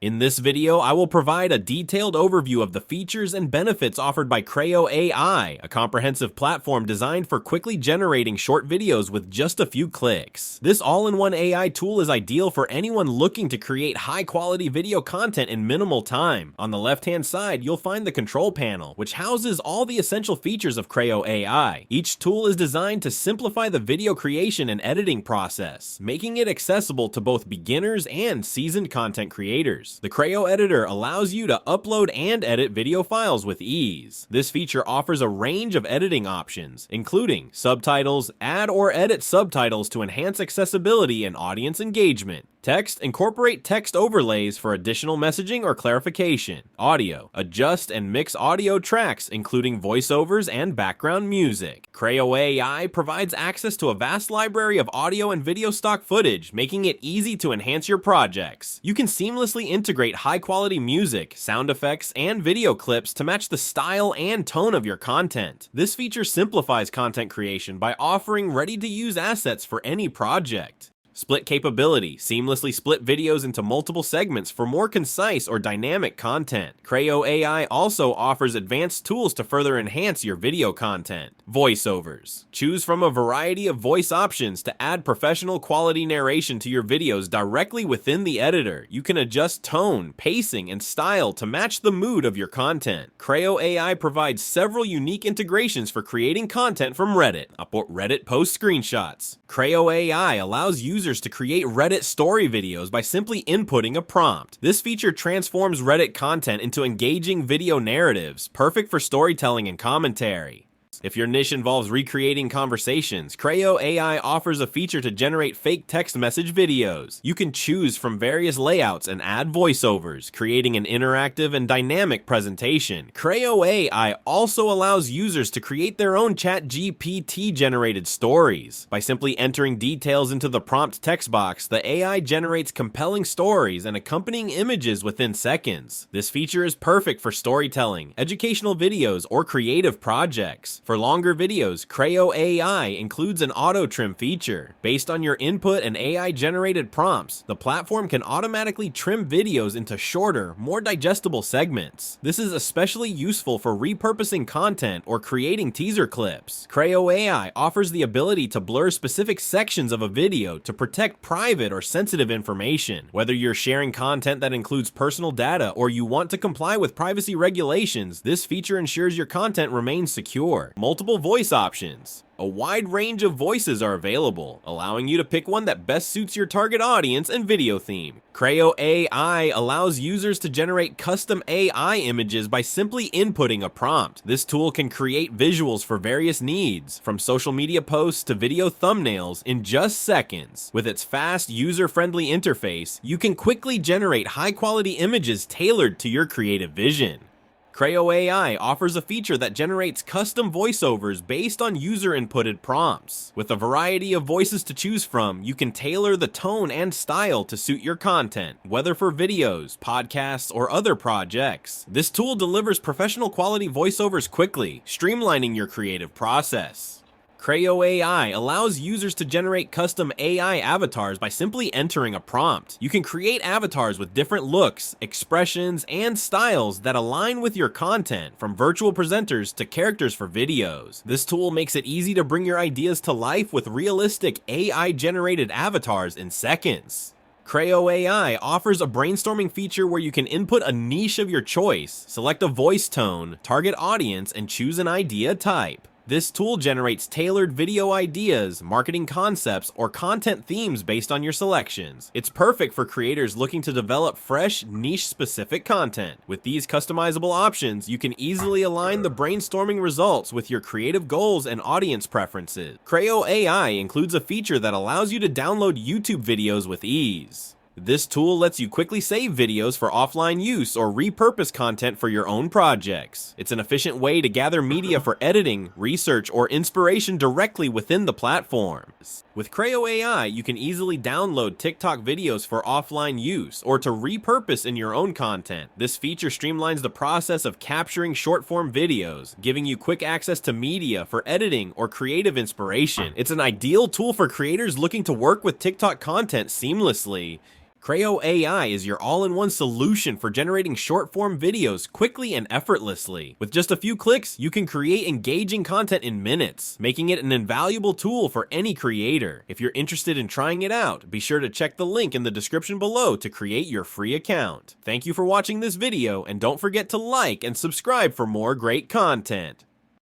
In this video, I will provide a detailed overview of the features and benefits offered by Crayo AI, a comprehensive platform designed for quickly generating short videos with just a few clicks. This all-in-one AI tool is ideal for anyone looking to create high-quality video content in minimal time. On the left-hand side, you'll find the control panel, which houses all the essential features of Crayo AI. Each tool is designed to simplify the video creation and editing process, making it accessible to both beginners and seasoned content creators. The Crayo editor allows you to upload and edit video files with ease. This feature offers a range of editing options, including subtitles, add or edit subtitles to enhance accessibility and audience engagement. Text, incorporate text overlays for additional messaging or clarification. Audio, adjust and mix audio tracks, including voiceovers and background music. Crayo AI provides access to a vast library of audio and video stock footage, making it easy to enhance your projects. You can seamlessly integrate high-quality music, sound effects, and video clips to match the style and tone of your content. This feature simplifies content creation by offering ready-to-use assets for any project. Split capability, seamlessly split videos into multiple segments for more concise or dynamic content. Crayo AI also offers advanced tools to further enhance your video content. Voiceovers. Choose from a variety of voice options to add professional quality narration to your videos directly within the editor. You can adjust tone, pacing, and style to match the mood of your content. Crayo AI provides several unique integrations for creating content from Reddit. Reddit post screenshots. Crayo AI allows users to create Reddit story videos by simply inputting a prompt. This feature transforms Reddit content into engaging video narratives, perfect for storytelling and commentary. If your niche involves recreating conversations, Crayo AI offers a feature to generate fake text message videos. You can choose from various layouts and add voiceovers, creating an interactive and dynamic presentation. Crayo AI also allows users to create their own ChatGPT-generated stories. By simply entering details into the prompt text box, the AI generates compelling stories and accompanying images within seconds. This feature is perfect for storytelling, educational videos, or creative projects. For longer videos, Crayo AI includes an auto trim feature. Based on your input and AI-generated prompts, the platform can automatically trim videos into shorter, more digestible segments. This is especially useful for repurposing content or creating teaser clips. Crayo AI offers the ability to blur specific sections of a video to protect private or sensitive information. Whether you're sharing content that includes personal data or you want to comply with privacy regulations, this feature ensures your content remains secure. Multiple voice options. A wide range of voices are available, allowing you to pick one that best suits your target audience and video theme. Crayo AI allows users to generate custom AI images by simply inputting a prompt. This tool can create visuals for various needs, from social media posts to video thumbnails, in just seconds. With its fast, user-friendly interface, you can quickly generate high-quality images tailored to your creative vision. Crayo AI offers a feature that generates custom voiceovers based on user-inputted prompts. With a variety of voices to choose from, you can tailor the tone and style to suit your content, whether for videos, podcasts, or other projects. This tool delivers professional quality voiceovers quickly, streamlining your creative process. Crayo AI allows users to generate custom AI avatars by simply entering a prompt. You can create avatars with different looks, expressions, and styles that align with your content, from virtual presenters to characters for videos. This tool makes it easy to bring your ideas to life with realistic AI-generated avatars in seconds. Crayo AI offers a brainstorming feature where you can input a niche of your choice, select a voice tone, target audience, and choose an idea type. This tool generates tailored video ideas, marketing concepts, or content themes based on your selections. It's perfect for creators looking to develop fresh, niche-specific content. With these customizable options, you can easily align the brainstorming results with your creative goals and audience preferences. Crayo AI includes a feature that allows you to download YouTube videos with ease. This tool lets you quickly save videos for offline use or repurpose content for your own projects. It's an efficient way to gather media for editing, research, or inspiration directly within the platforms. With Crayo AI, you can easily download TikTok videos for offline use or to repurpose in your own content. This feature streamlines the process of capturing short-form videos, giving you quick access to media for editing or creative inspiration. It's an ideal tool for creators looking to work with TikTok content seamlessly. Crayo AI is your all-in-one solution for generating short-form videos quickly and effortlessly. With just a few clicks, you can create engaging content in minutes, making it an invaluable tool for any creator. If you're interested in trying it out, be sure to check the link in the description below to create your free account. Thank you for watching this video, and don't forget to like and subscribe for more great content.